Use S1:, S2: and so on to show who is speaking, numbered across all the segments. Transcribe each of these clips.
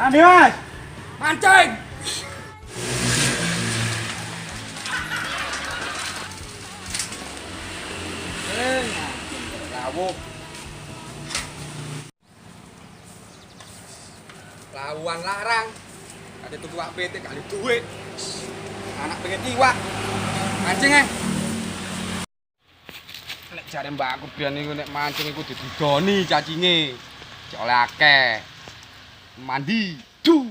S1: Andi Mas.
S2: Mancing. Lawuh. Lawan larang. Ada tuku wak PT kali duit. Anak pengen iwak. Mancing nek jare mbakku biyen niku nek mancing iku didudoni cacinge. Cek oleh akeh. Mandi. Du.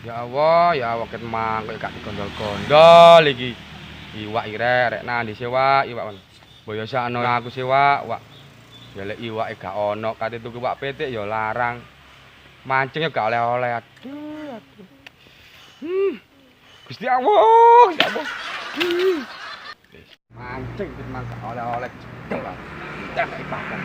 S2: Ya Allah ket mang kok gak digondol-gondol iki. Iwak irek rek nang disewa iwak kon. Boyo sakno aku sewa wak. Ya lek iwake gak ono kate tuku wak petik ya larang. Mancing ya gak oleh-oleh. Aduh. Gusti Allah, Gusti Allah. Mancing ket mang gak oleh-oleh jedel lah. Tak gak ibadah.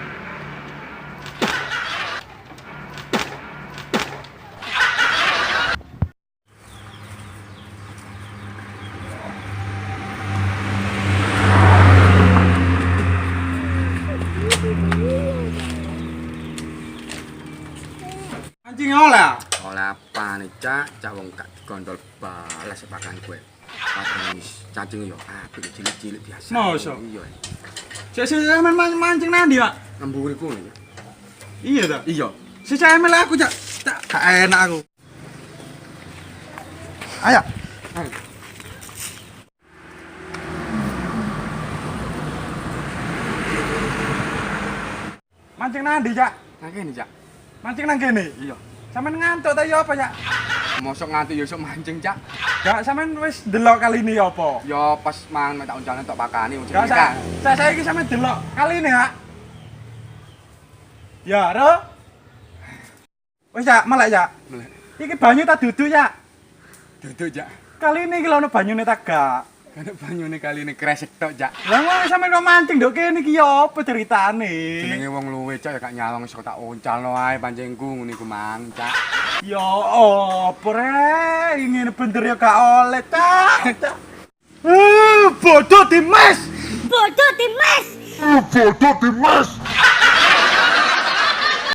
S1: Mancing oleh.
S2: Oleh apa nih cak wong gak digondol balas pakan kowe. Padahal cacing yo apik cilik-cilik biasa.
S1: Masa?
S2: Iya.
S1: Sik mancing nang ndi, Pak?
S2: Ngemburi kono ya.
S1: Iya ta?
S2: Iya.
S1: Sik emel aku, Cak. Tak gak enak aku. Ayo. Mancing nang ndi, Cak?
S2: Nah kene cak.
S1: Mancing nang kene.
S2: Iya.
S1: Sampeyan ngantuk ta ya apa, Cak?
S2: Mosok ngantuk ya sok mancing cak.
S1: Gak sampeyan wis delok kali ini ya apa?
S2: Ya pas mangan tak unjalane tok pakani wong
S1: Gak
S2: jenenge.
S1: saya iki sampeyan delok kali ini, Kak. Ya, Ro. Wis, Cak, melek, Cak.
S2: Melek.
S1: Iki banyu ta dudu, Cak?
S2: Duduk cak.
S1: Kali ini iki lho ono banyune ta gak?
S2: Karena banyune kali ini kresek tok cak.
S1: Lah wong sampeyan kok mancing nduk kene iki ya apa ceritane?
S2: Jenenge wong luwe cak ya gak nyawang sok tak uncalno ae pancingku ngene iku mang cak.
S1: Ya apa rek, ngene bener ya gak oleh, Cak. Bodoh Dimas.
S3: Bodoh Dimas.
S4: Bodoh Dimas.